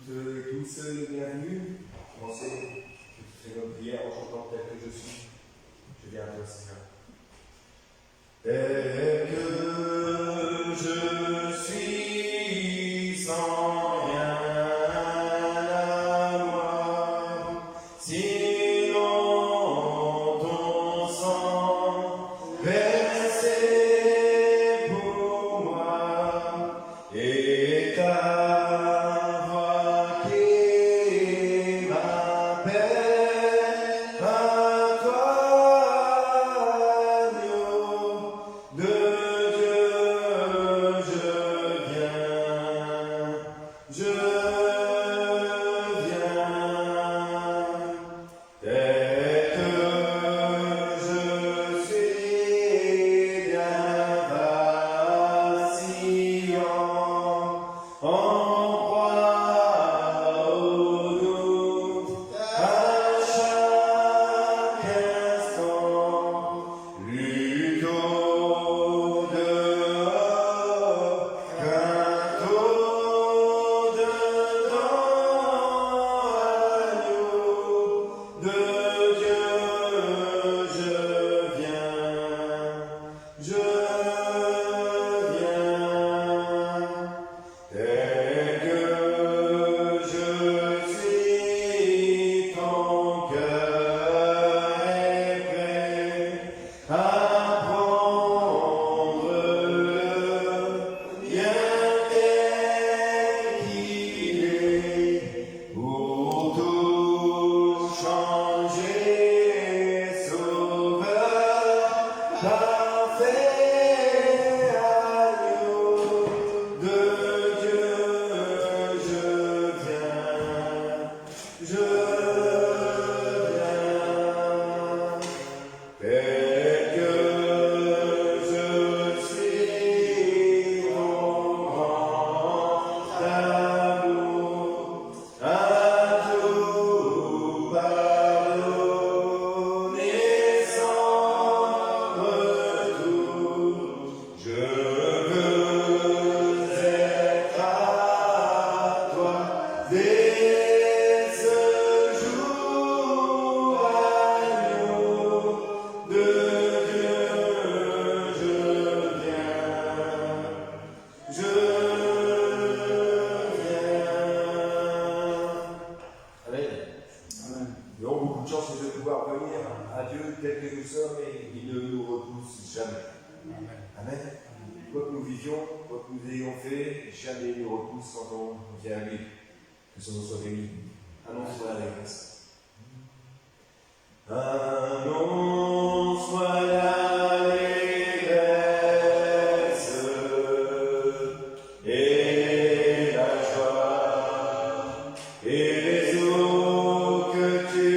toutes et tous, bienvenue. Commencez, je fais notre prière en chantant tel que je suis. Je viens à toi, Seigneur. Tel que je suis sans rien à moi, sinon ton sang versé pour moi et ta voix qui m'appelle à toi, agneau de Dieu, je viens, tel que je suis bien vacillant, en proie au doute à chaque instant, lutte au dehors, crainte au dedans, agneau de Dieu, je viens, tel que je suis, ton cœur est prêt à prendre le bien tel qu'il est, pour tout changer, sauveur parfait, agneau de Dieu, je viens, tel que je suis, ton grand amour à tout pardonner sans retour. Je veux être à toi dès ce jour, agneau de Dieu, je viens. Amen. Nous avons beaucoup de chance de pouvoir venir à Dieu tel que nous sommes et il ne nous repousse jamais. Amen. Quoi que nous vivions, quoi que nous ayons fait, jamais il nous repousse quand on vient à lui. Que son nom soit béni. Annonce-moi la grâce. Annonce-moi l'allégresse et la joie et les eaux que tu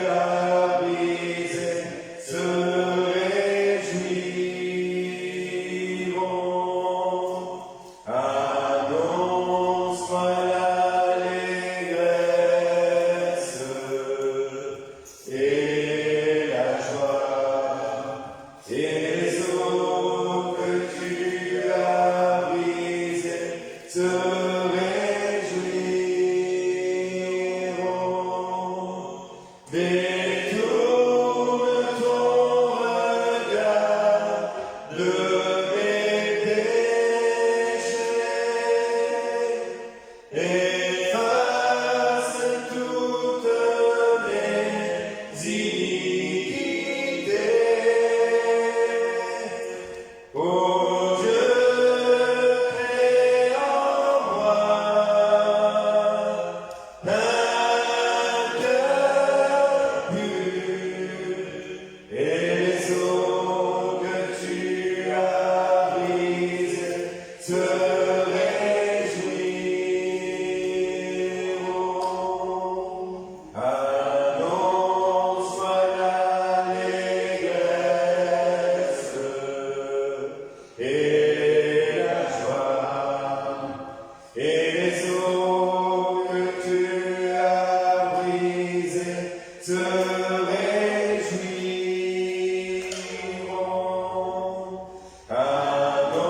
as brisées se réjouiront. Annonce-moi l'allégresse et la joie et les eaux que tu as brisées se réjouiront. Détourne ton regard de mes péchés, efface toutes mes iniquités. Oh, je crée en moi un cœur pur, et les eaux que tu as brisées se réjouiront. Annonce-moi l'allégresse et la joie et les eaux que tu as brisées se réjouiront. Annonce-moi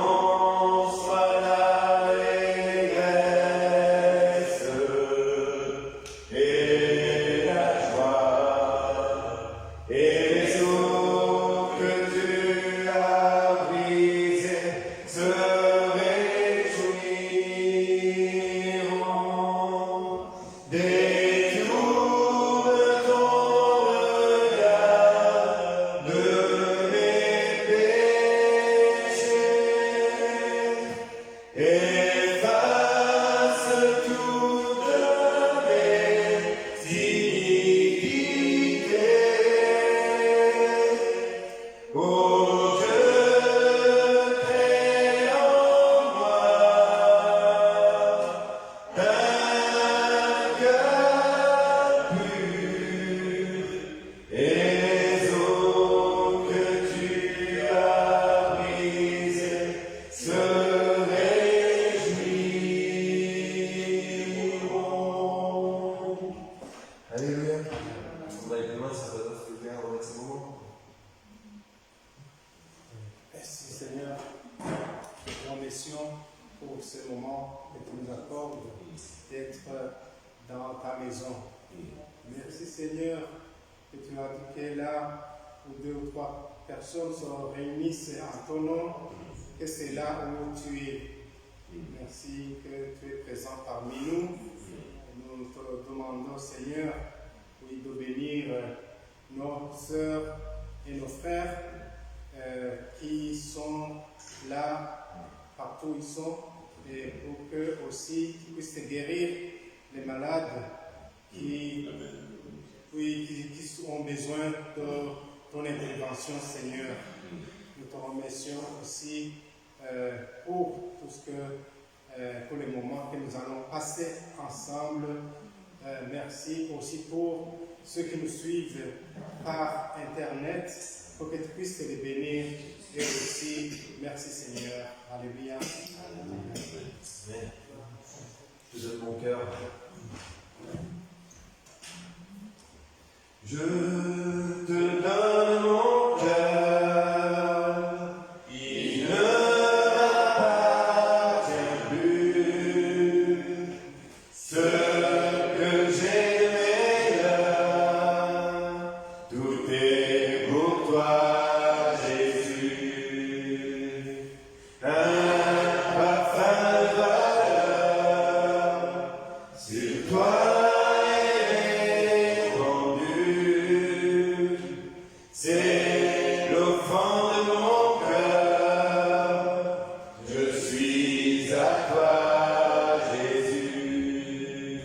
efface toutes mes iniquités. Oh Dieu, crée en moi un cœur pur, et les eaux que tu as brisées se réjouiront. Alléluia. On va être demain, ça va être bien avec ce moment. Merci Seigneur, nous te remercions pour ce moment que tu nous accordes d'être dans ta maison. Merci Seigneur que tu as dit que là où 2 ou 3 personnes se réunissent en ton nom, que c'est là où tu es. Merci que tu es présent parmi nous. Nous te demandons Seigneur, oui, de bénir nos sœurs et nos frères qui sont là, partout où ils sont, et pour que aussi tu puisses guérir les malades qui ont besoin de ton intervention, Seigneur. Nous te remercions aussi pour tout ce que, pour les moments que nous allons passer ensemble. Merci aussi pour ceux qui nous suivent par Internet, pour que tu puisses les bénir. Et aussi, merci Seigneur. Alléluia. Amen. Je te donne mon cœur. Je te donne mon cœur. Il ne m'appartient plus. Ce que j'ai de meilleur, tout est pour toi, Jésus. Un parfum de valeur, sur toi est répandu. C'est l'offrande de mon cœur. Je suis à toi, Jésus.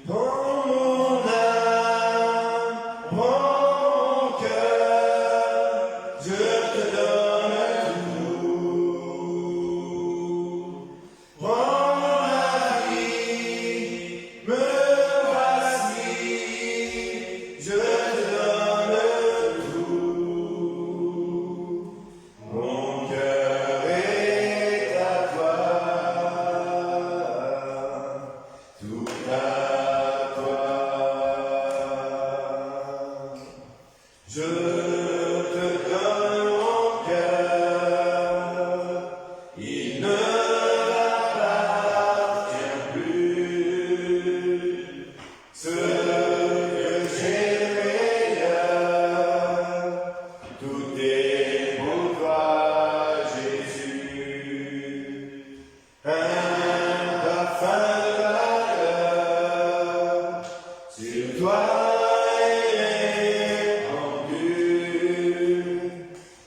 Prends mon âme, prends mon cœur, je te donne tout. Prends ma vie, me voici, je te donne tout. Mon cœur est à toi, tout à toi. Je te donne mon cœur, il ne m'appartient plus. Ce que j'ai de meilleur, tout est pour toi, Jésus. Un parfum de valeur, sur toi est répandu.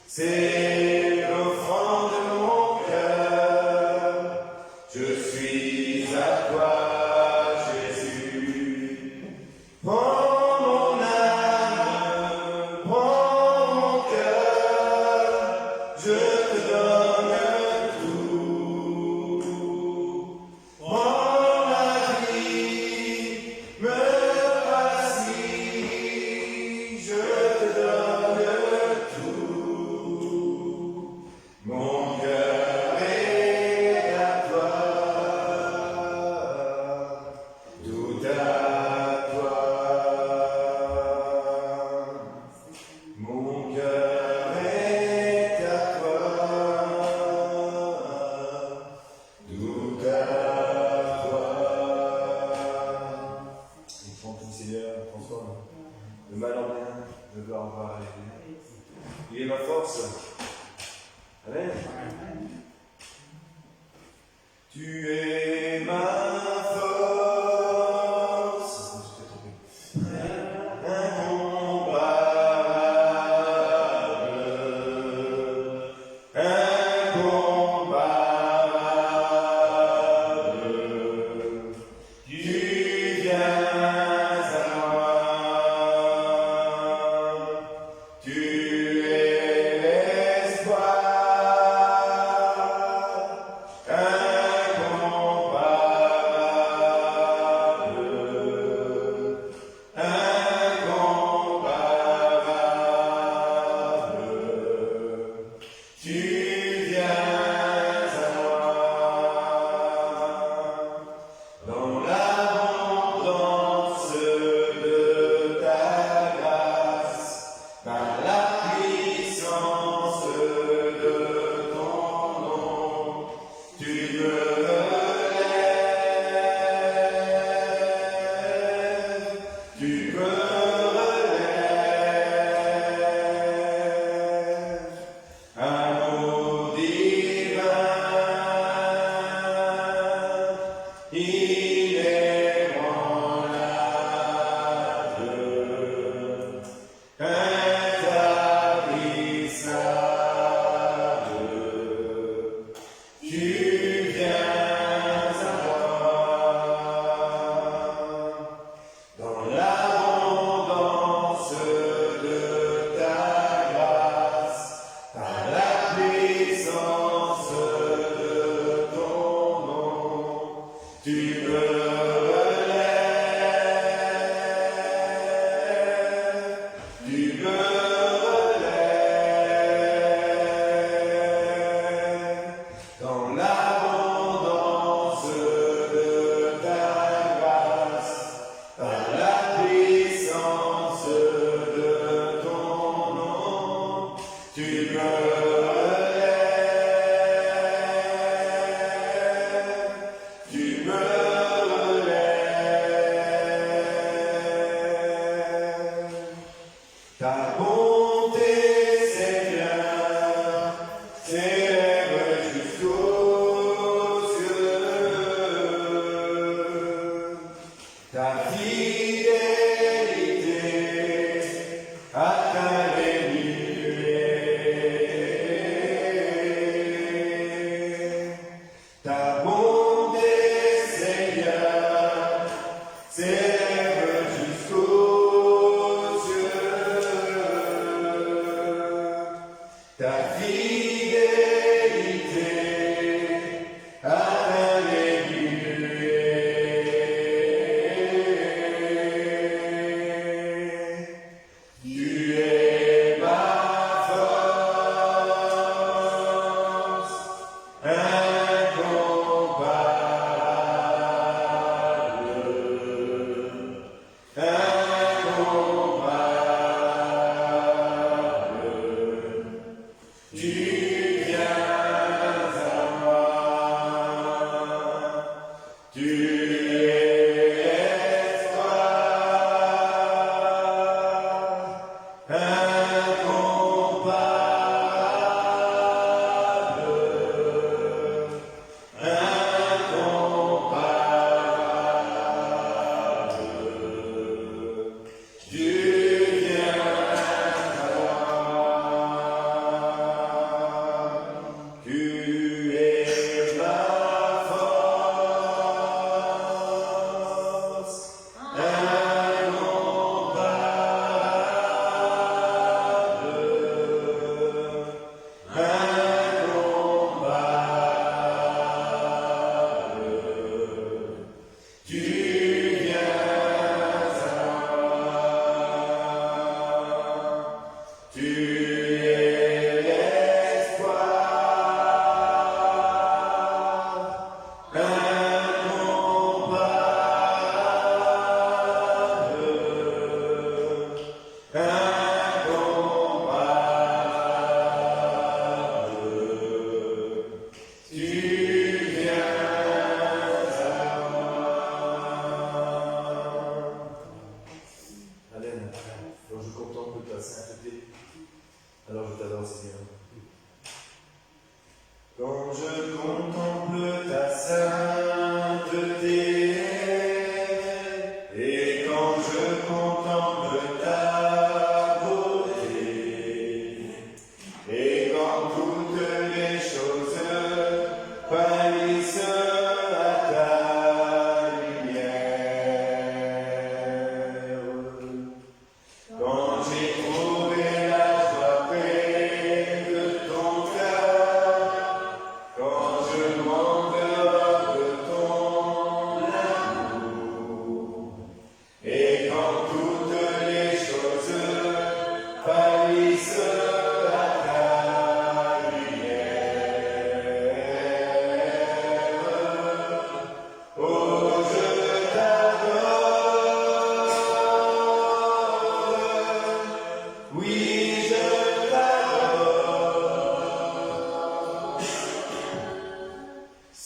C'est l'offrande de mon cœur. Je suis à toi, Jésus. Prends mon âme, prends mon cœur, je te donne tout. Prends ma vie, me voici, je te donne tout. Mon cœur est à toi, tout à toi. Mon cœur est à toi, tout à toi. Et prends tout, Seigneur, François, le mal en bien, le gloire en gloire, alléluia. Il est ma force. Amen. Tu es ma force. Incomparable.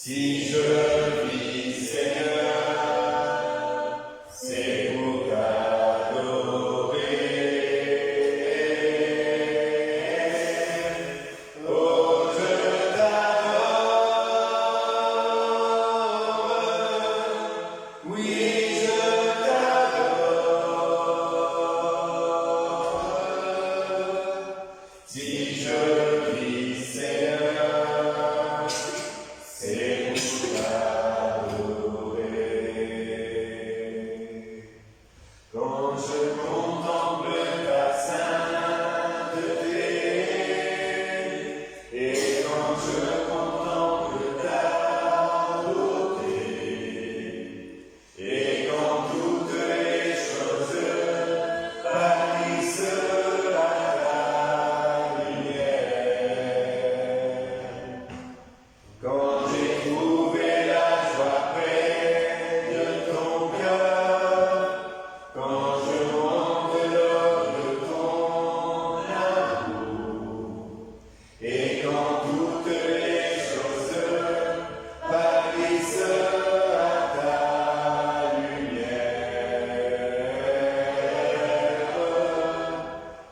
Si je vis, Seigneur, c'est pour t'adorer. Oh, je t'adore. Oui, je t'adore. Si je vis, Seigneur, c'est pour t'adorer. Quand je contemple ta sainteté, et quand je contemple ta beauté, et quand toutes les choses pâlissent à ta lumière, quand j'ai trouvé la joie près de ton cœur, quand je manque l'or de ton amour, et quand toutes les choses pâlissent à ta lumière,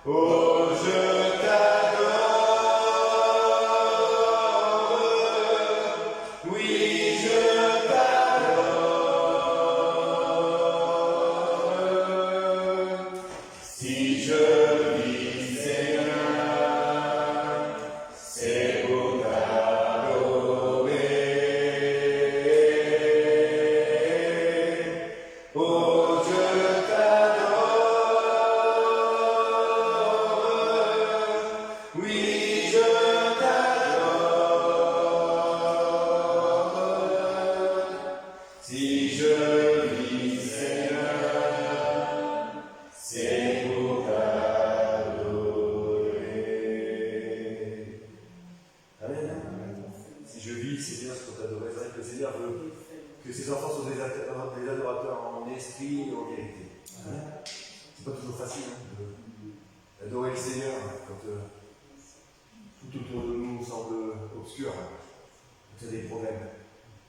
oh, je t'adore. Oui, je t'adore. Si je vis, Seigneur, c'est pour t'adorer. Oh, je t'adore. Oui, je t'adore. Si je vis, Seigneur, c'est pour t'adorer. Amen. Si je vis, Seigneur, c'est pour t'adorer. C'est vrai que le Seigneur veut que ses enfants soient des adorateurs en esprit et en vérité. Amen. C'est pas toujours facile d'adorer le Seigneur quand tout autour de nous semble obscur. Il y a des problèmes.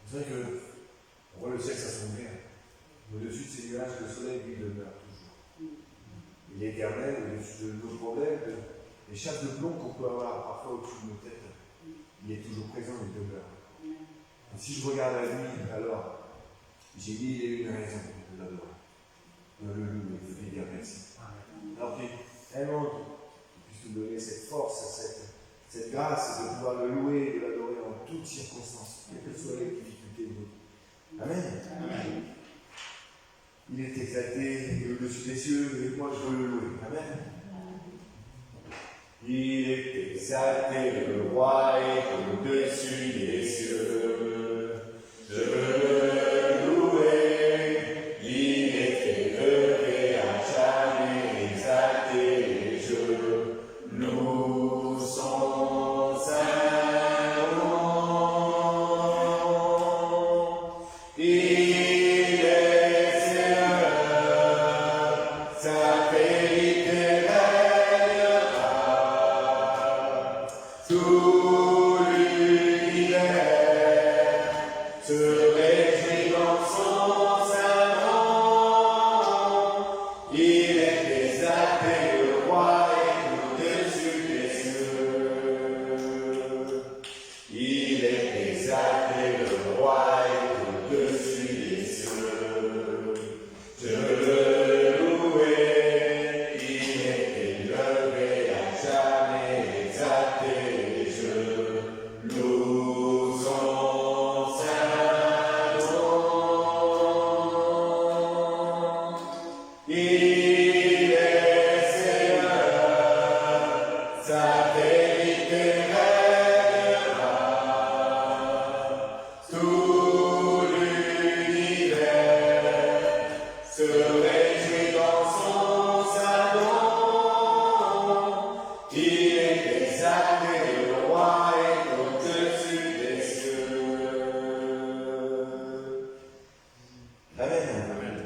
C'est vrai que on voit le ciel s'assombrir. Au-dessus de ces nuages, le soleil, lui, demeure toujours. Il est éternel au-dessus de nos problèmes, des chasses de plomb qu'on peut avoir parfois au-dessus de nos têtes. Il est toujours présent, il demeure. Et si je regarde à lui, alors, j'ai mille et une raisons de l'adorer, de le louer, de lui dire merci. Alors qu'il tellement puisse nous donner cette force, cette grâce de pouvoir le louer et de l'adorer en toutes circonstances, quelles que soient les difficultés de nous. Amen. Amen. Il est exalté au-dessus des cieux, et moi je veux le louer. Amen. Il est exalté, le roi est au-dessus des cieux. Je veux le louer. Il est élevé à jamais, exalté, et je loue son saint nom. Il est Seigneur, sa vérité régnera. Tout l'univers se réjouit dans son saint nom. Il est exalté, le roi est au-dessus des cieux. Il est exalté, le roi est au-dessus des cieux. Je veux le louer, il est élevé à jamais, exalté, et je loue son saint nom. Il est Seigneur, sa vérité régnera. Tout l'univers se réjouit dans son saint nom. Il est exalté, le roi est au-dessus des cieux. Amen. Amen.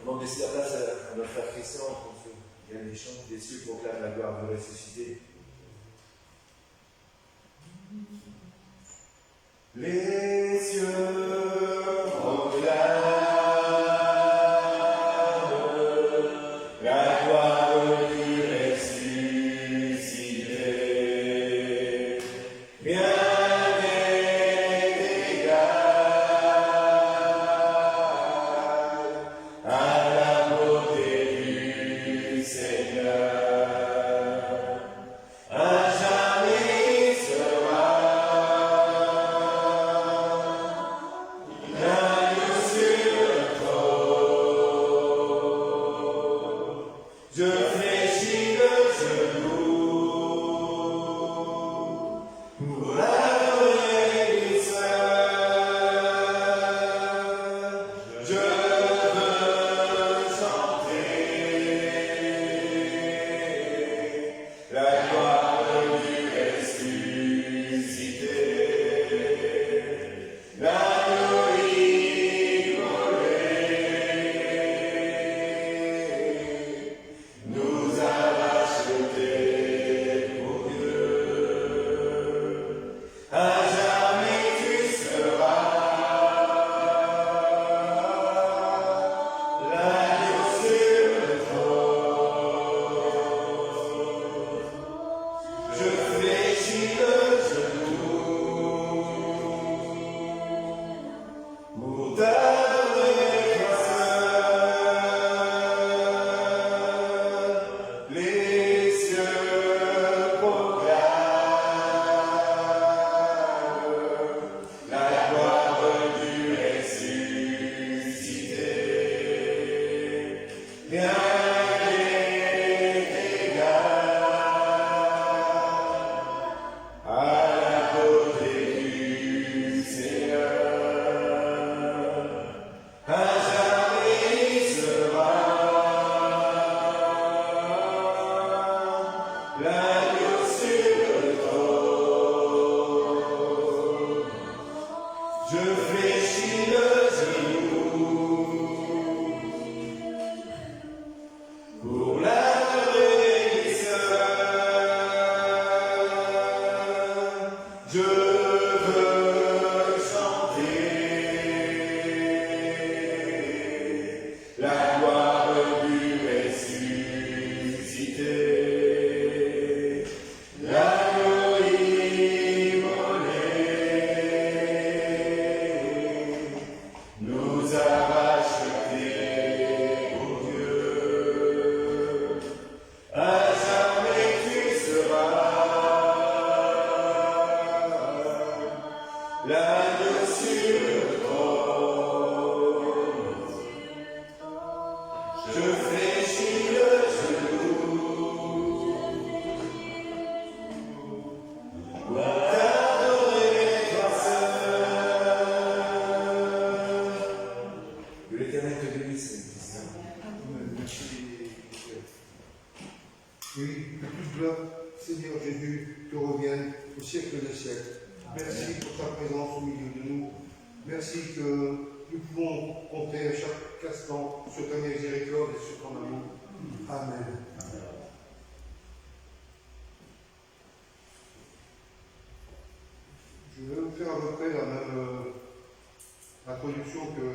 Avant de laisser la place à notre frère Christian, pour ceux qui gagnent les chants, les cieux proclament la gloire de ressuscité. Les cieux fléchis le genou pour l'adorer, je veux chanter la gloire du ressuscité, l'agneau immolé nous a rachetés pour Dieu. À jamais tu seras l'agneau sur le trône. Je fléchis le genou pour t'adorer, toi seul. Que l'Éternel te bénisse, Christian. Merci. Oui, que toute gloire, Seigneur Jésus, te revienne au siècle des siècles. Merci pour ta présence au milieu de nous. Merci que nous pouvons compter à chaque instant sur ta miséricorde et sur ton amour. Amen. Je vais vous faire à peu près la même introduction que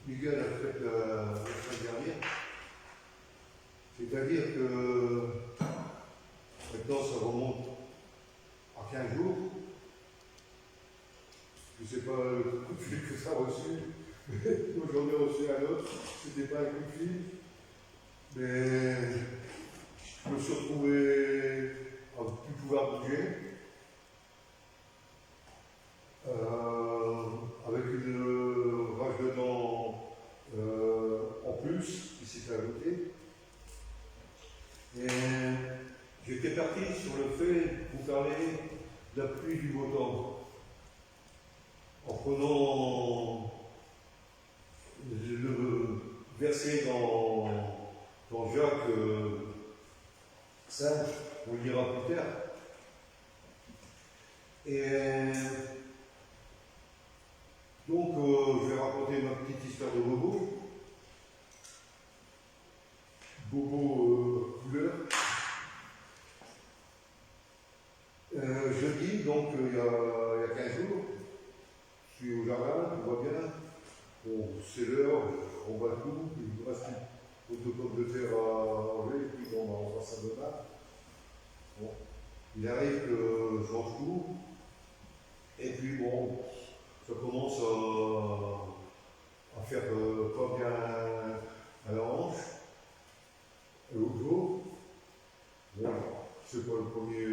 Miguel a faite la semaine dernière. C'est-à-dire que maintenant ça remonte à 15 jours. Je ne sais pas le coup de fil que ça a reçu. J'en ai reçu un autre. C'était pas un coup de fil. Mais je me suis retrouvé à ne plus pouvoir bouger. Avec une rage de dents en plus qui s'est ajoutée. Et j'étais parti sur le fait de vous parler de la pluie du beau temps. En prenant le verset dans Jacques 5, on le lira plus tard. Et donc, je vais raconter ma petite histoire de Bobo. Bobo couleur. Jeudi, donc il y a 15 jours, je suis au jardin, tout va bien. Bon, c'est l'heure, on va tout, il me reste une pomme de terre à enlever, et puis bon, on va ça demain. Bon. Il arrive que je range tout, et puis bon, ça commence à faire pas bien à la hanche. Et l'autre jour, bon, c'est pas le premier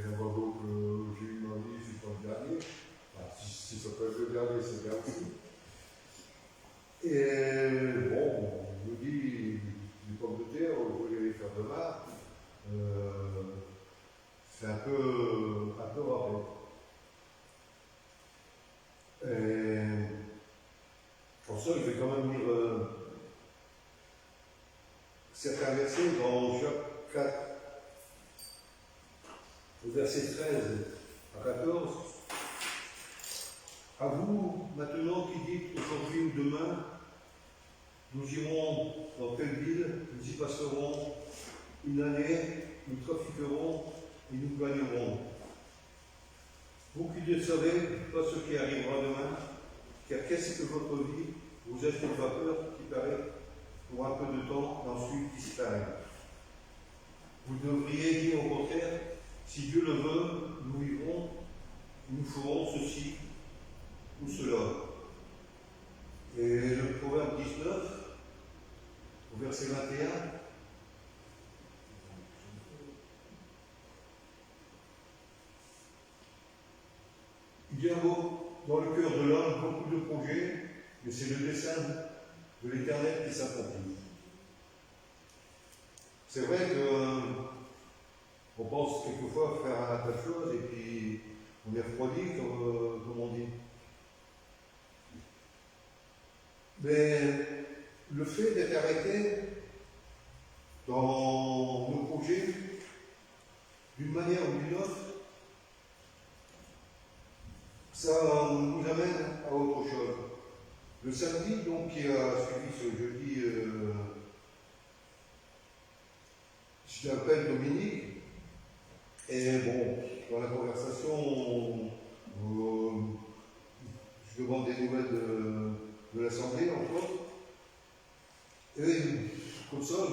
lavabo que j'ai eu dans ma vie, c'est pas le dernier. Alors, si ça peut être le dernier, c'est bien aussi. Et bon, on me dit, les pommes de terre, je vais les faire demain. C'est un peu rapide. Et pour ça, je vais quand même lire certains versets dans Jacques 4, au verset 13 à 14. À vous, maintenant, qui dites aujourd'hui ou demain, nous irons dans telle ville, nous y passerons une année, nous trafiquerons et nous gagnerons. Vous qui ne savez pas ce qui arrivera demain, car qu'est-ce que votre vie vous êtes une vapeur qui paraît pour un peu de temps et ensuite disparaît. Vous devriez dire au contraire, si Dieu le veut, nous vivrons, nous ferons ceci ou cela. Et le proverbe 19, au verset 21, il y a dans le cœur de l'homme beaucoup de projets, mais c'est le dessein de l'Éternel qui s'accomplit. C'est vrai qu'on pense quelquefois faire un tas de choses et puis on est refroidi, comme on dit. Mais le fait d'être arrêté dans nos projets, d'une manière ou d'une autre, ça nous amène à autre chose. Le samedi, donc, qui a suivi ce jeudi, je l'appelle Dominique, et bon, dans la conversation, je demande des nouvelles de l'Assemblée, entre autres, et comme ça, au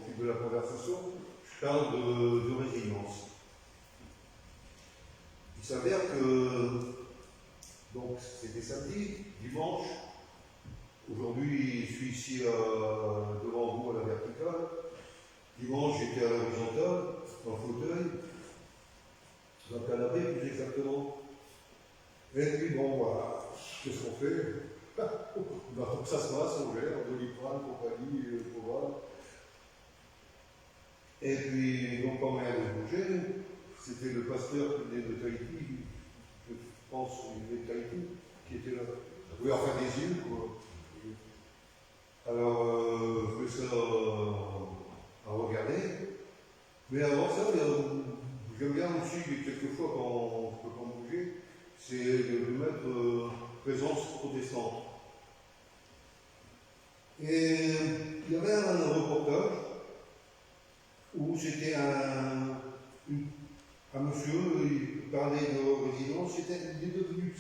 fil de la conversation, je parle de résilience. Il s'avère que, donc c'était samedi, dimanche, aujourd'hui je suis ici devant vous à la verticale, dimanche j'étais à l'horizontale, en fauteuil, dans le canapé plus exactement. Et puis bon voilà, qu'est-ce qu'on fait? Donc ça se passe, on gère, Doliprane, compagnie, Proval. Et puis, donc, quand on vient de bouger, c'était le pasteur qui venait de Tahiti, je pense qu'il venait de Tahiti, qui était là. Oui, enfin des îles, quoi. Alors, je fais ça à regarder. Mais avant ça, j'aime bien aussi, quelquefois, quand je peux pas bouger, c'est de mettre présence protestante. Et il y avait un reportage où c'était un monsieur, il parlait de résilience, il est devenu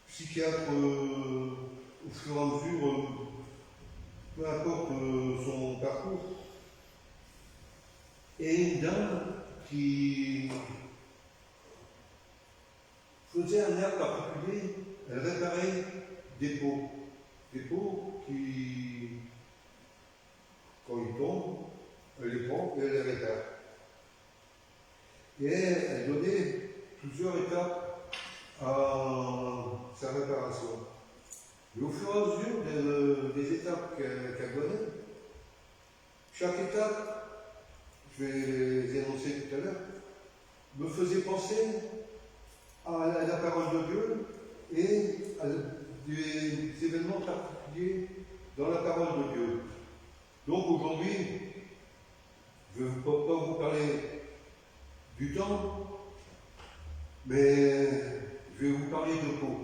psychiatre au fur et à mesure, peu importe son parcours. Et une dame qui faisait un air particulier, elle réparait des pots qui, quand ils tombent, elle les prend et elle les répare. Et elle donnait plusieurs étapes à sa réparation. Et au fur et à mesure des étapes qu'elle donnait, chaque étape, je vais les énoncer tout à l'heure, me faisait penser à la parole de Dieu et à des événements particuliers dans la parole de Dieu. Donc aujourd'hui, je ne vais pas vous parler du temps, mais je vais vous parler de peau.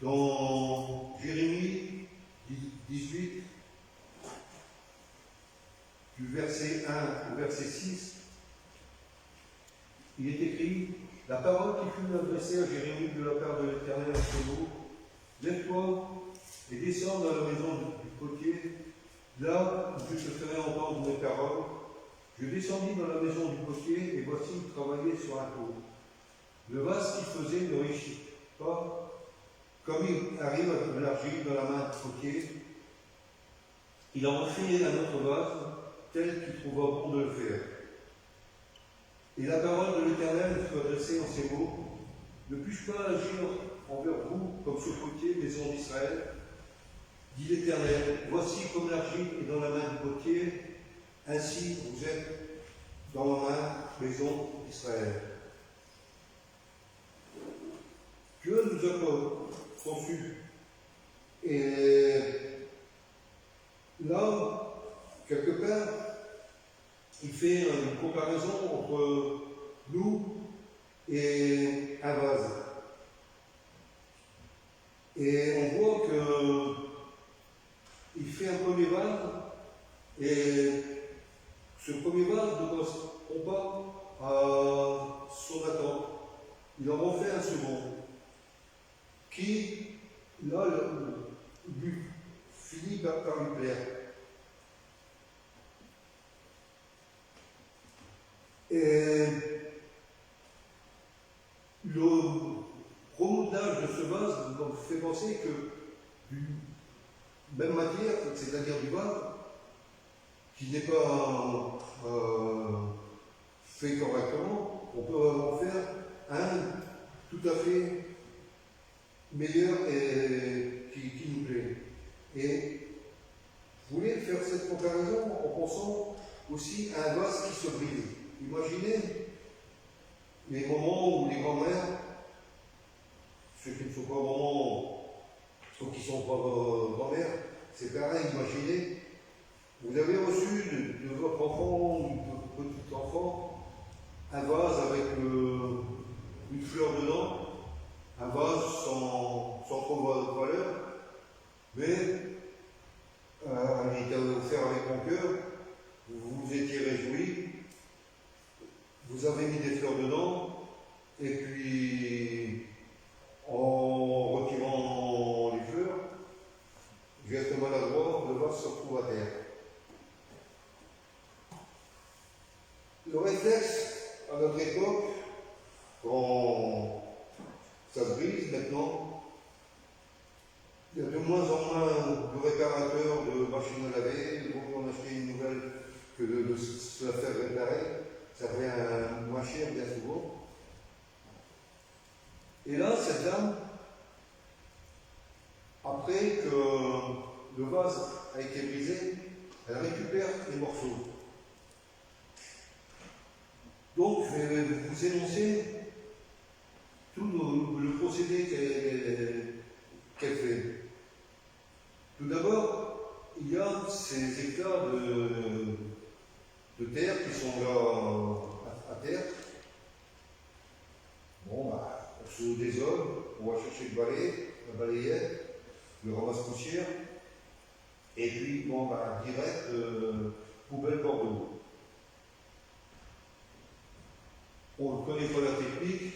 Dans Jérémie 18, du verset 1 au verset 6, il est écrit: la parole qui fut adressée à Jérémie de la part de l'Éternel à ce mot: lève-toi et descends dans la maison du potier, là où je te ferai entendre mes paroles. Je descendis dans la maison du potier, et voici, il travaillait sur un pot. Le vase qu'il faisait ne réussit pas, comme il arrive à de l'argile dans la main du potier. Il en refait un autre vase, tel qu'il trouva bon de le faire. Et la parole de l'Éternel fut adressée en ces mots: ne puis-je pas agir envers vous comme ce potier, maison d'Israël? Dit l'Éternel: voici comme l'argile est dans la main du potier, ainsi vous êtes dans ma main, maison d'Israël. Dieu nous a conçus. Et là, quelque part, il fait une comparaison entre nous et un vase. Et on voit qu'il fait un premier vase, et ce premier vase ne correspond pas à son attente. Il en refait un second, qui, là, lui finit par lui plaire. Et le remontage de ce vase nous fait penser que, d'une même matière, c'est-à-dire du vase, qui n'est pas fait correctement, on peut en faire un tout à fait meilleur et qui nous plaît. Et je voulais faire cette comparaison en pensant aussi à un vase qui se brise. Imaginez les moments où les grands-mères, ceux qui ne sont pas mamans ou qui ne sont pas grand-mères, c'est pareil, imaginez, vous avez reçu de votre enfant ou de votre petit enfant un vase avec une fleur dedans, un vase sans trop de valeur, mais il était offert avec mon cœur, vous vous étiez réjouis, vous avez mis des fleurs dedans, et puis en retirant les fleurs, geste maladroit, le vase se retrouve à terre. Le réflexe à notre époque, quand ça se brise maintenant, il y a de moins en moins de réparateurs de machines à laver. Il vaut en acheter une nouvelle que de se la faire réparer. Ça revient moins cher bien souvent. Et là, cette dame, après que le vase a été brisé, elle récupère les morceaux. Donc, je vais vous énoncer tout le procédé qu'elle fait. Tout d'abord, il y a ces éclats de terre qui sont là à terre. Bon, on se désole, on va chercher le balai, la balayette, le ramasse-poussière, et puis, bon, direct, poubelle Bordeaux. On ne connaît pas la technique,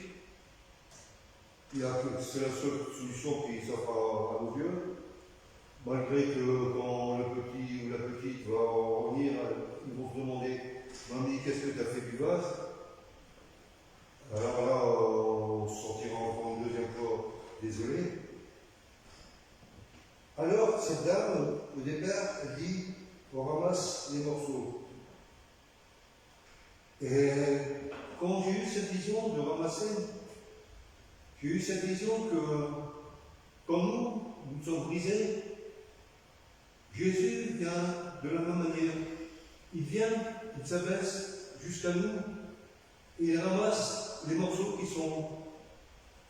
c'est la seule solution qui s'offre à nos yeux, malgré que quand le petit ou la petite va revenir, ils vont se demander « Mamie, qu'est-ce que tu as fait du vase ?» Alors là, on se sentira encore une deuxième fois désolé. Alors, cette dame, au départ, elle dit « On ramasse les morceaux. » Et quand j'ai eu cette vision de ramasser, j'ai eu cette vision que quand nous sommes brisés, Jésus vient de la même manière. Il vient, il s'abaisse jusqu'à nous et il ramasse les morceaux qui sont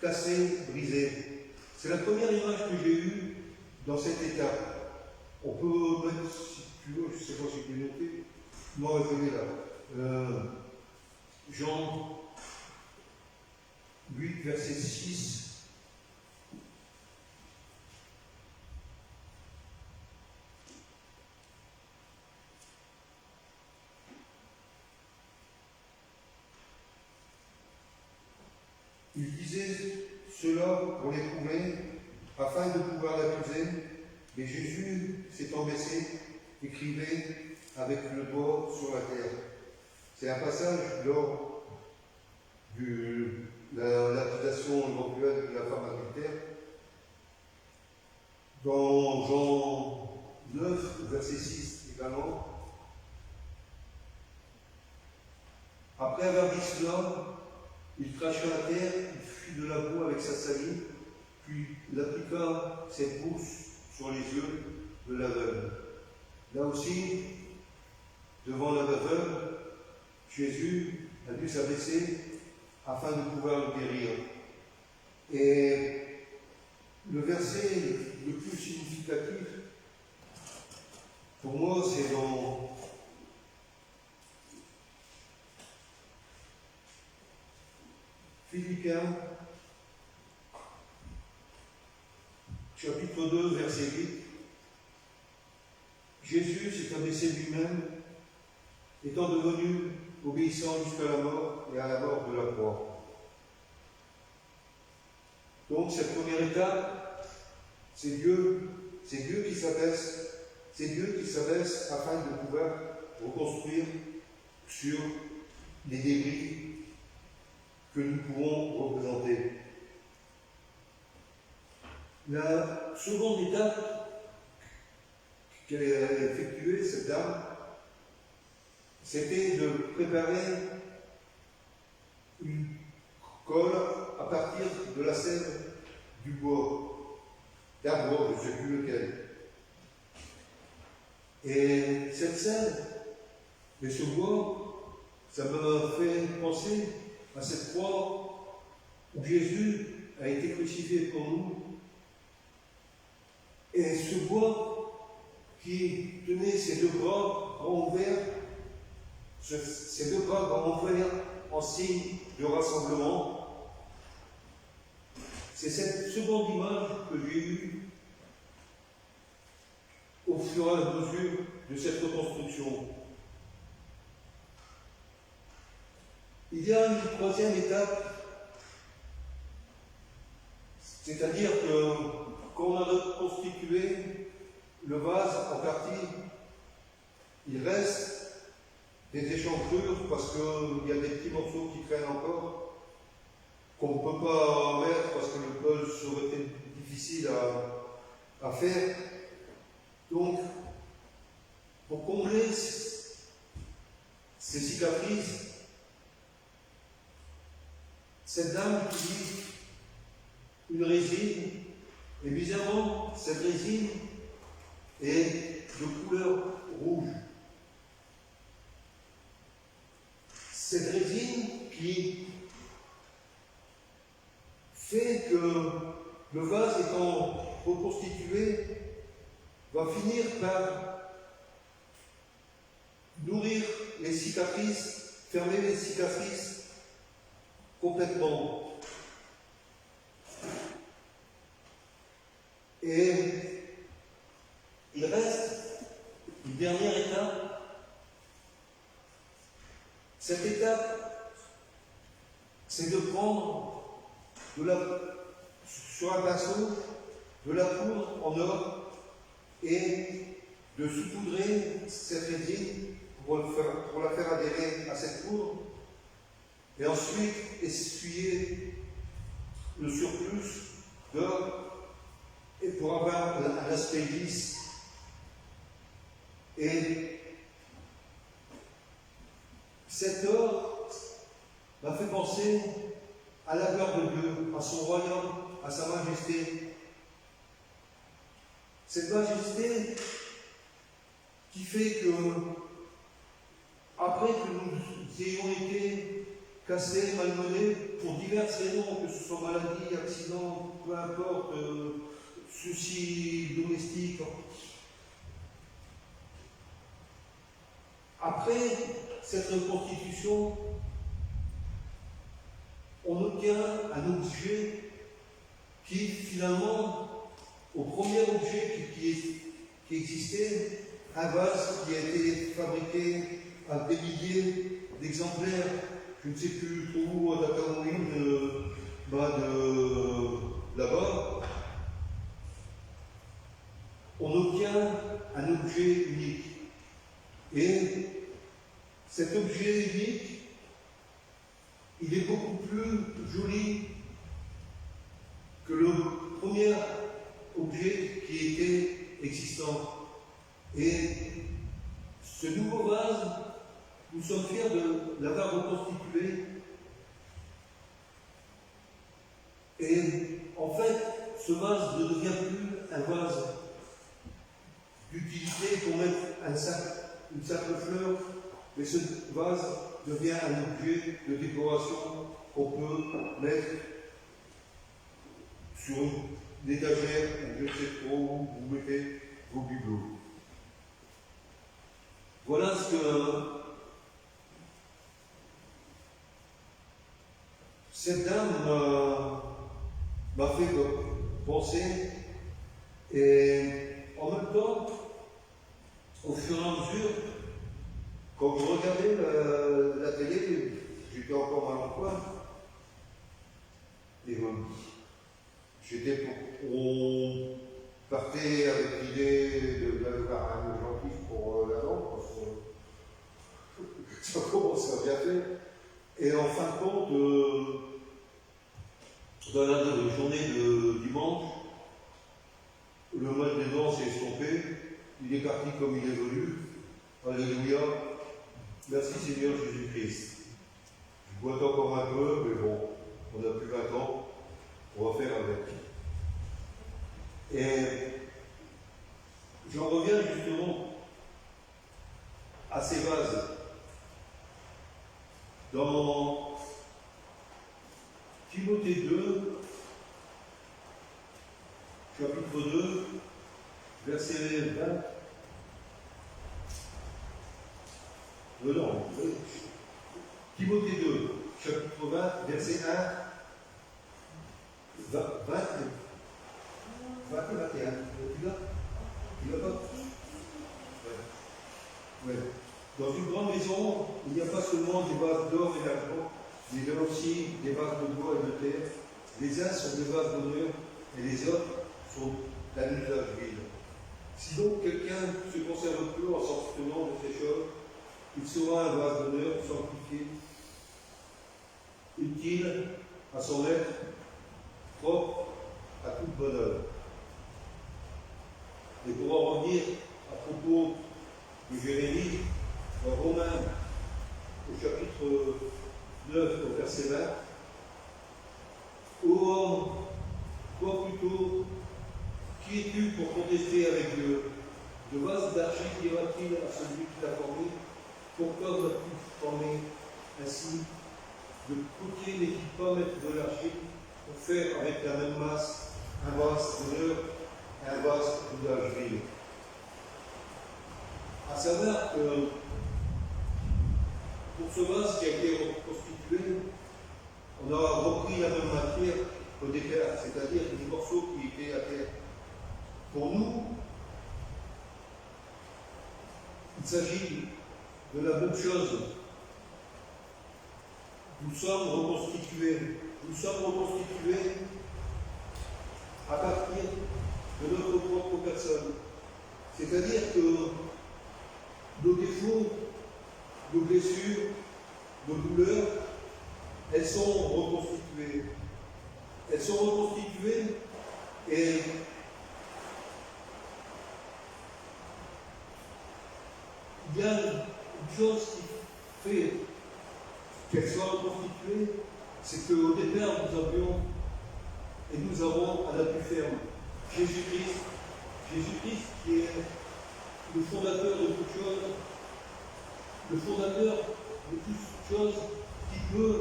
cassés, brisés. C'est la première image que j'ai eue dans cette étape. On peut mettre, si tu veux, je ne sais pas si tu l'as noté, non, je l'ai là. Jean 8, verset 6. Il disait cela pour l'éprouver, afin de pouvoir l'accuser, mais Jésus s'étant baissé, écrivait avec le doigt sur la terre. C'est un passage lors de l'accusation éventuelle de la femme adultère. Dans Jean 9, verset 6 également. Après avoir dit cela, il cracha la terre, il fit de la boue avec sa salive, puis il appliqua cette bouche sur les yeux de l'aveugle. Là aussi, devant la veuve, Jésus a dû s'abaisser afin de pouvoir le guérir. Et le verset le plus significatif, pour moi, c'est dans Philippiens, chapitre 2, verset 8. Jésus s'est abaissé lui-même, étant devenu obéissant jusqu'à la mort et à la mort de la croix. Donc cette première étape, c'est Dieu qui s'abaisse, afin de pouvoir reconstruire sur les débris que nous pouvons représenter. La seconde étape qu'elle a effectuée, cette dame, c'était de préparer une colle à partir de la sève du bois, d'un bois, je ne sais plus lequel. Et cette sève et ce bois, ça m'a fait penser à cette croix où Jésus a été crucifié pour nous. Et ce bois qui tenait ses deux bras grands ouverts, ces deux bras grands ouverts en signe de rassemblement. C'est cette seconde image que j'ai eue au fur et à mesure de cette reconstruction. Il y a une troisième étape, c'est-à-dire que quand on a reconstitué le vase en partie, il reste des échancrures parce qu'il y a des petits morceaux qui traînent encore, qu'on ne peut pas mettre parce que le puzzle serait été difficile à faire. Donc, pour combler ces cicatrices, cette dame utilise une résine, et bizarrement, cette résine est de couleur rouge. Cette résine qui fait que le vase étant reconstitué va finir par nourrir les cicatrices, fermer les cicatrices complètement. Et il reste une dernière étape. Cette étape, c'est de prendre sur un pinceau de la poudre en or et de saupoudrer cette résine pour la faire adhérer à cette poudre, et ensuite essuyer le surplus d'or et pour avoir un aspect lisse. Et cet or m'a fait penser à la gloire de Dieu, à son royaume, à sa majesté. Cette majesté qui fait que, après que nous ayons été cassés, malmenés, pour diverses raisons, que ce soit maladie, accident, peu importe, soucis domestiques, après cette reconstitution, on obtient un objet qui, finalement, au premier objet qui existait, un vase qui a été fabriqué à des milliers d'exemplaires, je ne sais plus trop où, à Takamouine, de là-bas, on obtient un objet unique. Et cet objet unique, il est beaucoup plus joli que le premier objet qui était existant. Et ce nouveau vase, nous sommes fiers de l'avoir reconstitué. Et en fait, ce vase ne devient plus un vase d'utilité pour mettre une simple fleur, mais ce vase devient un objet de décoration qu'on peut mettre sur une étagère, ou je ne sais trop où vous mettez vos bibelots. Voilà ce que cette dame m'a fait penser, et en même temps, au fur et à mesure, quand je regardais la télé, j'étais encore à l'emploi, et on partait avec l'idée d'aller voir un urgentiste pour la langue, parce que ça commence à bien faire. Et en fin de compte, dans la journée de dimanche, le mal des dents s'est estompé, il est parti comme il est venu. Alléluia. Merci Seigneur Jésus-Christ. Je boite encore un peu, mais bon, on n'a plus 20 ans, on va faire avec. Et j'en reviens justement à ces vases. Dans Timothée 2, chapitre 2, verset 20. Non, Timothée 2, chapitre 20, verset 1, 20 et 21. Tu l'as? Tu l'as pas? Ouais. Dans une grande maison, il n'y a pas seulement des vases d'or et d'argent, mais il y a aussi des vases de bois et de terre. Les uns sont des vases d'honneur et les autres sont d'un usage vil. Si donc quelqu'un se conserve peu en s'abstenant de ces choses, il sera un vase d'honneur sanctifié, utile à son être, propre à toute bonne œuvre. Et pour en revenir à propos de Jérémie, dans Romains, au chapitre 9, au verset 20, ô homme, toi plutôt, qui es-tu pour contester avec Dieu? De vase d'argile dira-t-il à celui qui t'a formé? Pourquoi dois-tu former ainsi? Le potier n'est-il pas mettre de l'argile pour faire avec la même masse un vase d'honneur et un vase d'usage vil? À savoir que pour ce vase qui a été reconstitué, on a repris la même matière qu'au départ, c'est-à-dire des morceaux qui étaient à terre. Pour nous, il s'agit de la même chose. Nous sommes reconstitués. Nous sommes reconstitués à partir de notre propre personne. C'est-à-dire que nos défauts, nos blessures, nos douleurs, elles sont reconstituées. Elles sont reconstituées et il y a une chose qui fait qu'elles soient reconstituées, c'est qu'au départ, nous avions et nous avons un appui ferme. Jésus-Christ qui est le fondateur de toutes choses, le fondateur de toutes choses qui peut,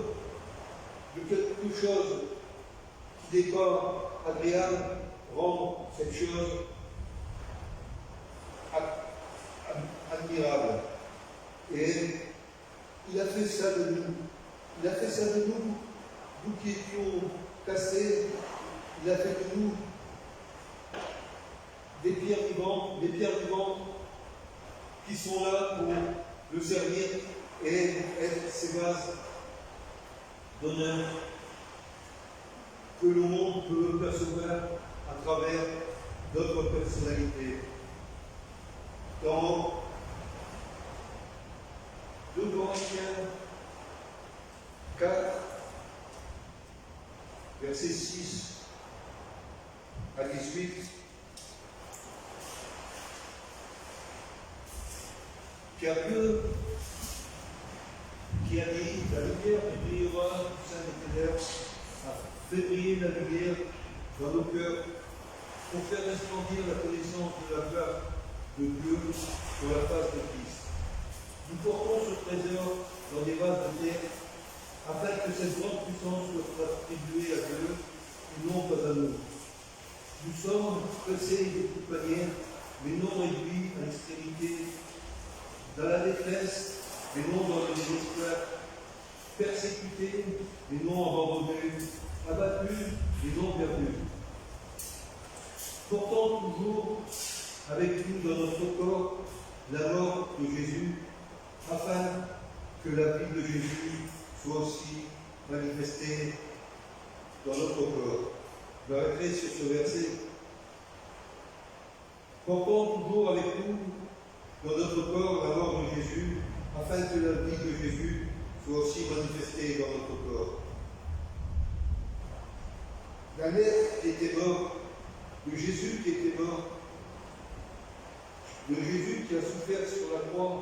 de quelque chose qui n'est pas agréable, rendre cette chose admirable. Et il a fait ça de nous. Il a fait ça de nous, nous qui étions cassés. Il a fait de nous des pierres vivantes qui sont là pour le servir et être ces vases d'honneur que le monde peut percevoir à travers notre personnalité. Dans 2 Corinthiens 4, versets 6 à 18, car Dieu qui a dit la lumière brillera du sein des ténèbres, a fait briller la lumière dans nos cœurs pour faire resplendir la connaissance de la gloire de Dieu sur la face de Christ. Nous portons ce trésor dans des vases de terre afin que cette grande puissance soit attribuée à Dieu et non pas à nous. Nous sommes pressés de toute manière, mais non réduits à l'extrémité, dans la détresse, mais non dans le désespoir, persécutés, mais non abandonnés, abattus, mais non perdus. Portant toujours avec nous dans notre corps la mort de Jésus, afin que la vie de Jésus soit aussi manifestée dans notre corps. Je m'arrêterai sur ce verset. Portant toujours avec nous dans notre corps la mort de Jésus, afin que la vie de Jésus soit aussi manifestée dans notre corps. D'un être qui était mort, de Jésus qui était mort, de Jésus qui a souffert sur la croix,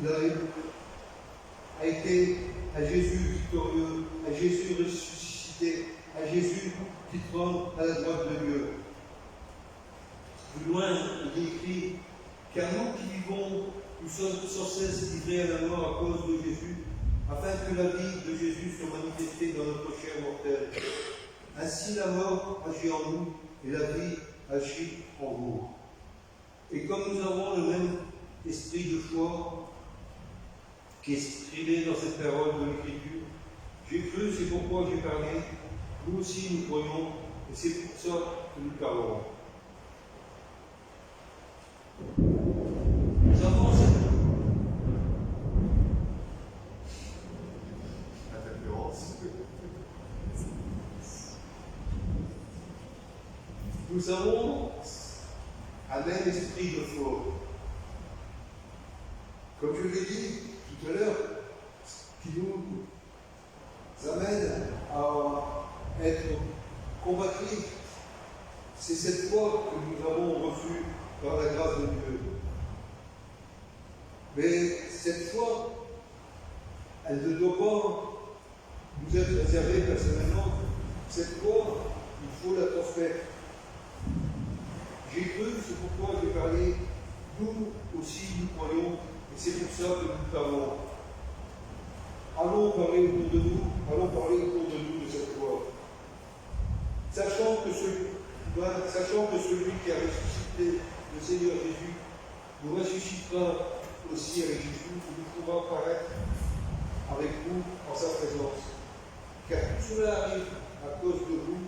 il a été à Jésus victorieux, à Jésus ressuscité, à Jésus qui trône à la droite de Dieu. Plus loin, il est écrit, car nous qui vivons, nous sommes sans cesse livrés à la mort à cause de Jésus, afin que la vie de Jésus soit manifestée dans notre chair mortelle. Ainsi la mort agit en nous et la vie agit en vous. Et comme nous avons le même esprit de foi qui est exprimé dans cette parole de l'Écriture, J'ai cru, c'est pourquoi j'ai parlé. Nous aussi, nous croyons, et c'est pour ça que nous parlons. Nous avons Nous avons un même esprit de foi. Comme je l'ai dit tout à l'heure, qui nous amène à être combattus, c'est cette foi que nous avons reçue par la grâce de Dieu. Mais cette foi, elle ne doit pas nous être réservée personnellement. Cette foi, il faut la transmettre. J'ai cru, c'est pourquoi j'ai parlé. Nous aussi, nous croyons, et c'est pour ça que nous parlons. Allons parler autour de nous de cette foi. Sachant que celui qui a ressuscité le Seigneur Jésus nous ressuscitera aussi avec Jésus, et nous pourra apparaître avec nous en sa présence. Car tout cela arrive à cause de vous,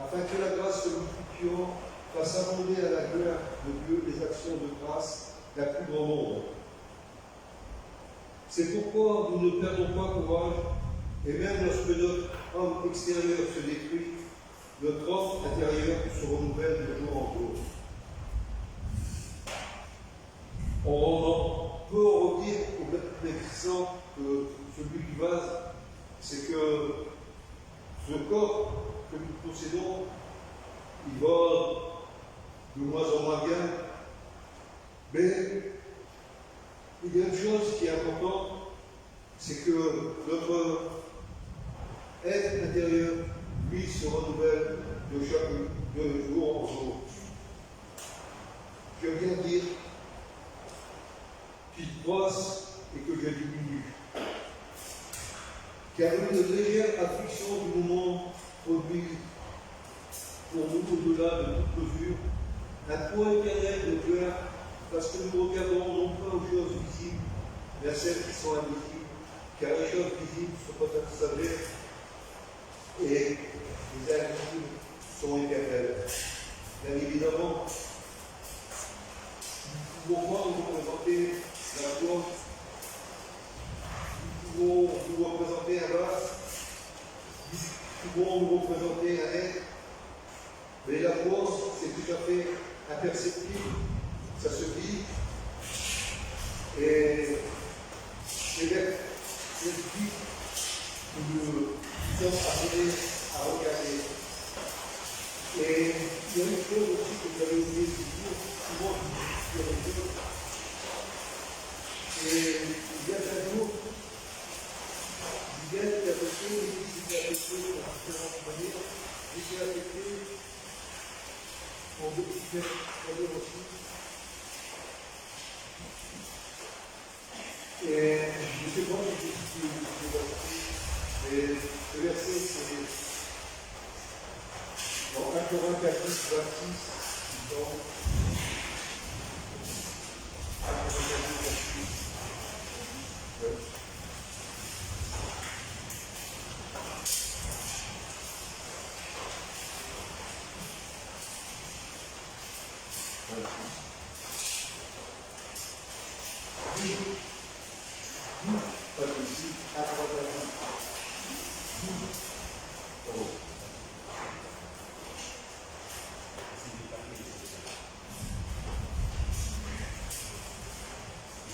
afin que la grâce que nous fûtions fasse abonder à la gloire de Dieu les actions de grâce d'un plus grand nombre. C'est pourquoi nous ne perdons pas courage, et même lorsque notre homme extérieur se détruit, notre homme intérieur se renouvelle de jour en jour. On peut en redire au médecin que celui du vase, c'est que ce corps que nous possédons, il va de moins en moins bien, mais il y a une chose qui est importante, c'est que notre être intérieur, lui, se renouvelle de jour en jour. Je viens dire qu'il croisse et que je diminue. Car une légère affliction du moment produit pour nous, au-delà de toute mesure, un point éternel de gloire, parce que nous regardons non pas aux choses visibles, mais à celles qui sont invisibles, car les choses visibles sont passagères et les invisibles sont éternelles. Bien évidemment, nous pouvons nous représenter la foi, nous pouvons nous représenter un vase, nous pouvons nous représenter un être, mais la foi, c'est tout à fait imperceptible, ça se vit, et c'est cette vie que nous sommes appelés à regarder. Et il y a une chose aussi que vous avez oublié de dire, souvent je dis avec Dieu, et il y a un jour, il y a été affecté, j'étais affecté pour différentes manières, j'étais affecté pour deux manières aussi. Et je ne sais pas si mais le verset, c'est dans 1 Corinthiens 4, 26, dans 1 Corinthiens 4, 26.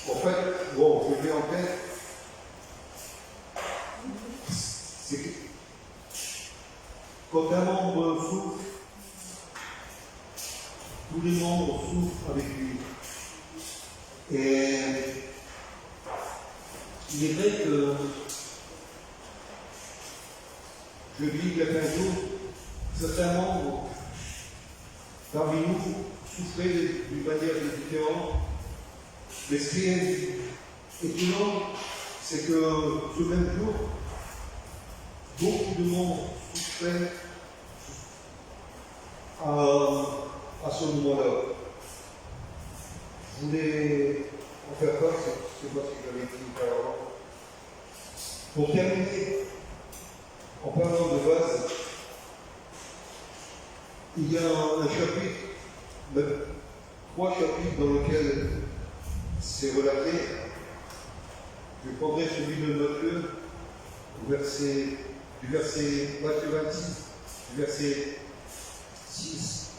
En fait, bon, je l'ai en tête, c'est que quand un membre souffre, tous les membres souffrent avec lui. Et il est vrai que je vis il y a 15 jours, certains membres parmi nous souffraient d'une manière différente. Mais ce qui est étonnant, c'est que ce même jour, beaucoup de monde souffrait à ce moment-là. Je voulais en faire part, c'est pas ce que j'avais dit auparavant. Pour terminer, en parlant de vase, il y a un chapitre, même 3 chapitres dans lesquels c'est relaté. Je prendrai celui de Matthieu, du verset Matthieu 26, du verset 6.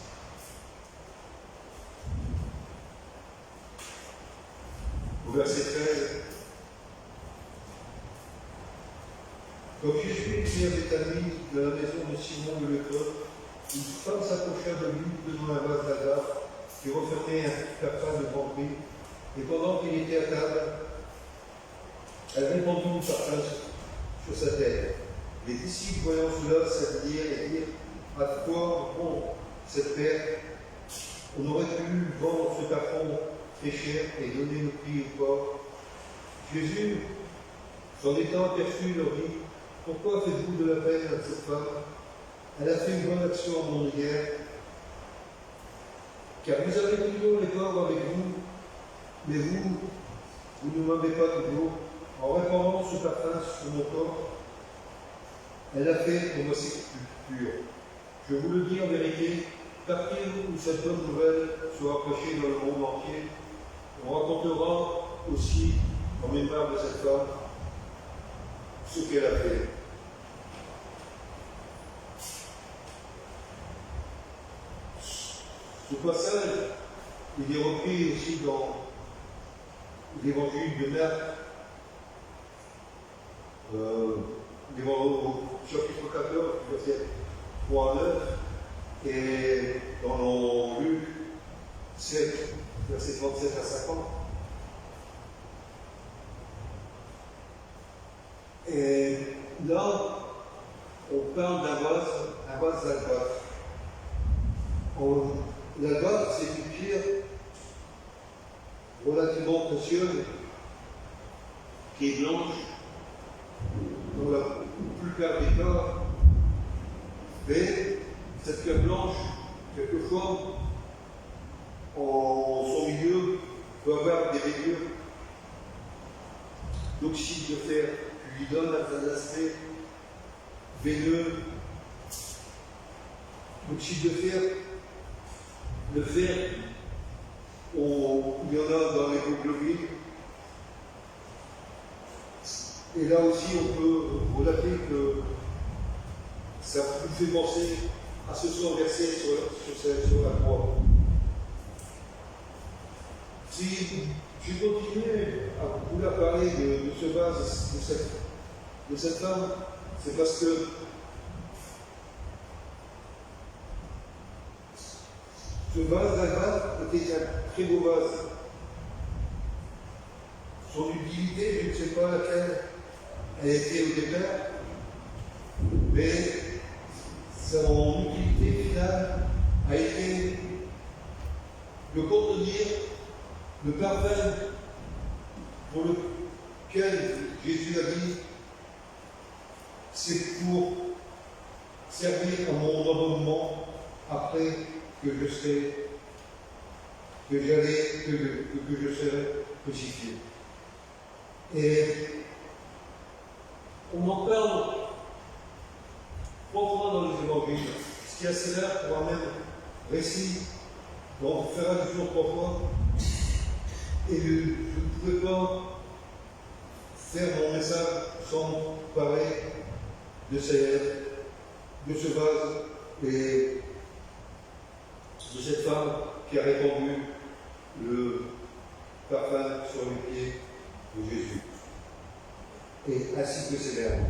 Au verset 13. Quand Jésus et Pierre établis de la maison de Simon le Lépreux, une femme s'approcha de lui devant un vase d'agave qui renfermait un parfum de grand prix, et pendant qu'il était à table, elle répandit le parfum sur sa tête. Les disciples, voyant cela, s'atteignirent et dirent: à quoi bon cette perte? On aurait pu vendre ce parfum très cher et donner le prix aux pauvres. Jésus, s'en étant aperçu, leur dit: pourquoi faites-vous de la peine à cette femme? Elle a fait une bonne action à mon égard. Car vous avez toujours les pauvres avec vous, mais vous ne m'avez pas toujours. En répandant ce parfum sur mon corps, elle a fait pour ma sépulture. Je vous le dis en vérité, partout où cette bonne nouvelle sera prêchée dans le monde entier, on racontera aussi en mémoire de cette femme ce qu'elle a fait. Ce passage, il est repris aussi dans l'évangile de Marc, au chapitre 14, verset 3 à 9, et dans Luc 7, verset 37 à 50. Et là, on parle d'un vase d'albâtre. L'albâtre, c'est une pierre relativement précieuse qui est blanche dans la plupart des cas, mais cette pierre blanche, quelquefois, en son milieu, peut avoir des rayures d'oxyde de fer qui lui donne un aspect veineux. L'oxyde de fer, le fer, il y en a dans l'hémoglobine. Et là aussi, on peut relater que ça nous fait penser à ce sang versé sur la croix. Si je continue à vous parler de ce vase, de cette femme, c'est parce que ce vase d'albâtre était un très beau vase. Son utilité, je ne sais pas laquelle elle était au départ, mais son utilité finale a été de contenir le parfum pour lequel Jésus a dit: c'est pour servir à mon abonnement après que je serai crucifié. Et on en parle 3 fois dans les évangiles, ce qui est assez rare pour un même récit, dont on fera toujours 3 fois. Et je ne pouvais pas faire mon message sans parler de ce vase et de cette femme qui a répandu le parfum sur les pieds de Jésus. Et ainsi que ses lèvres.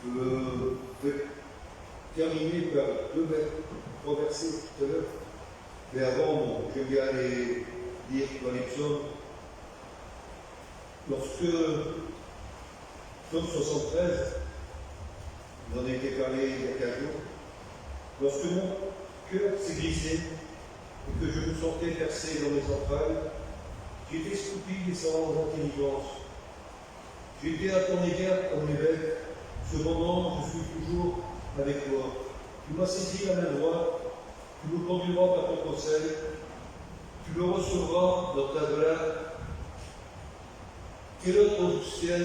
Je vais terminer par 3 versets tout à l'heure. Mais avant, je vais aller lire dans les psaumes. Lorsque, psaume 73, il en a été parlé il y a 15 jours, lorsque mon cœur s'est brisé et que je me sentais percé dans mes entrailles, j'étais stupide et sans intelligence. J'étais à ton égard comme l'évêque. Cependant, je suis toujours avec toi. Tu m'as saisi la main droite, Tu nous conduiras par ton conseil, tu me recevras dans ta gloire. Quel autre ciel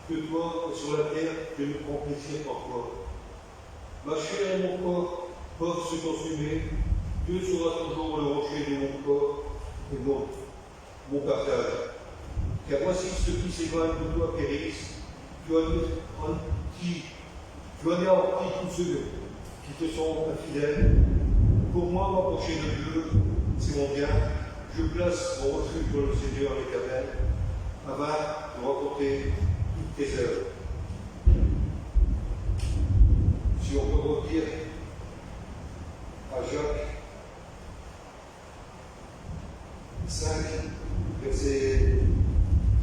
que toi sur la terre que nous prends plaisir par toi? Ma chair et mon corps peuvent se consumer, Dieu sera toujours le rocher de mon corps et mon partage. Car voici ceux qui s'éloignent de toi périssent, tu as anéanti tous ceux qui te sont infidèles. Pour moi, m'approcher de Dieu, c'est mon bien. Je place mon refuge dans le Seigneur l'Éternel, afin de raconter toutes tes œuvres. Si on peut redire à Jacques 5, versets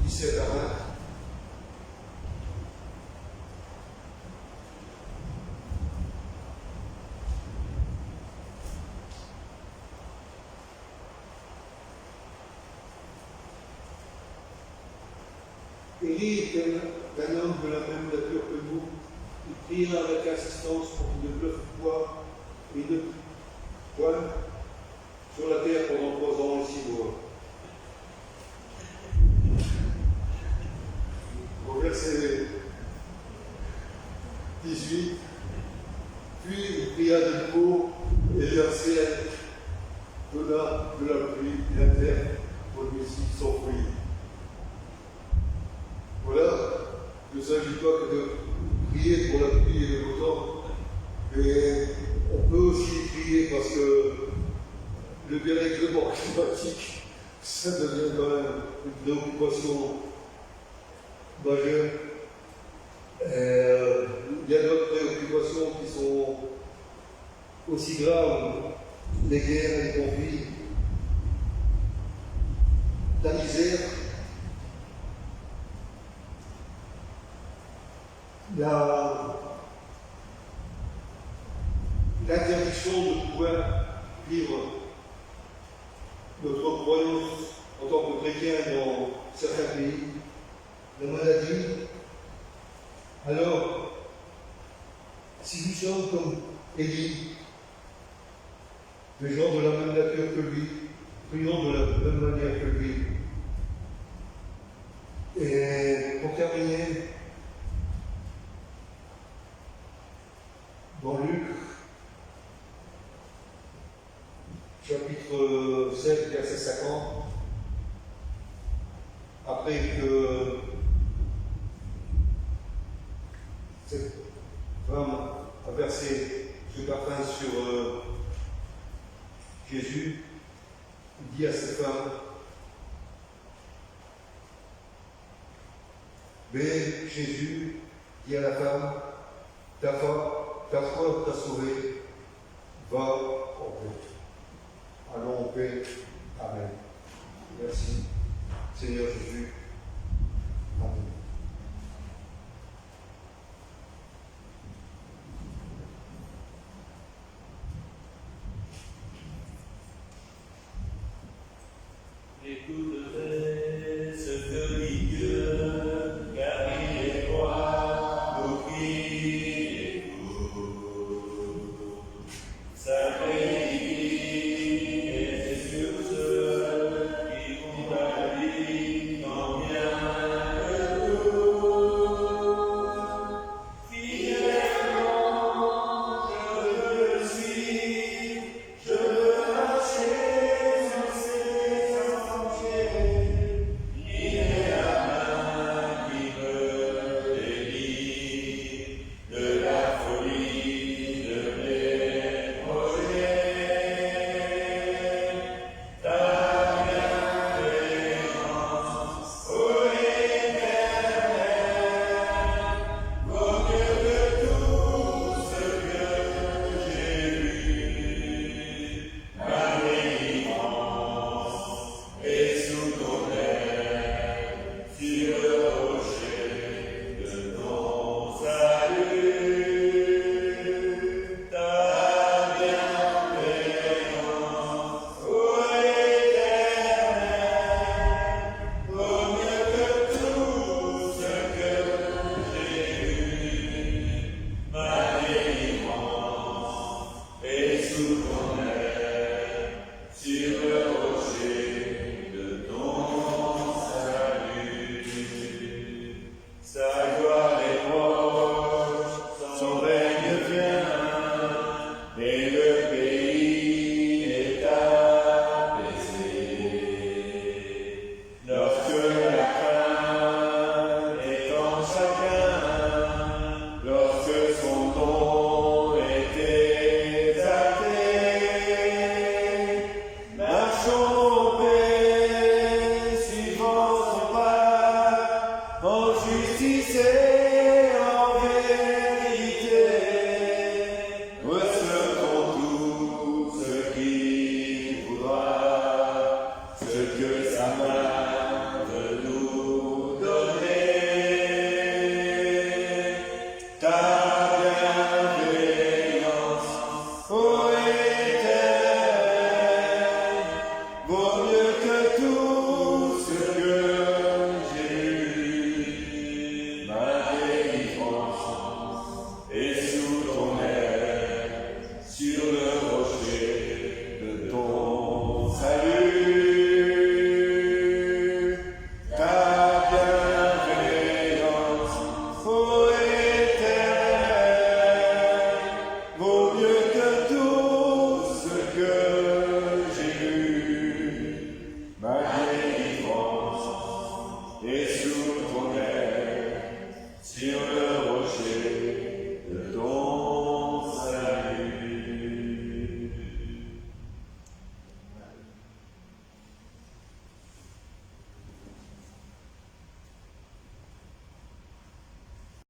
17 à 20. Élie était un homme de la même nature que nous. Il pria avec insistance pour qu'il ne pleuve point et ne poigne sur la terre pendant 3 ans et 6 mois. Au verset 18, puis il pria de nouveau et le ciel donna de la pluie et la terre produisit son fruit. Voilà, il ne s'agit pas que de prier pour la pluie et le beau temps, mais on peut aussi prier parce que le dérèglement climatique, ça devient quand même une préoccupation majeure. Il y a d'autres préoccupations qui sont aussi graves, les guerres, les conflits, la misère, l'interdiction de pouvoir vivre notre croyance en tant que chrétien dans certains pays, la maladie. Alors, si nous sommes comme Élie, des gens de la même nature que lui, prions de la même manière que lui. Et pour terminer, dans Luc, chapitre 7, verset 50, après que cette femme a versé ce parfum sur Jésus, il dit à cette femme, mais Jésus dit à la femme, ta foi t'a sauvé, va en paix. Allons en paix. Amen. Merci, Seigneur Jésus. Amen. Écoute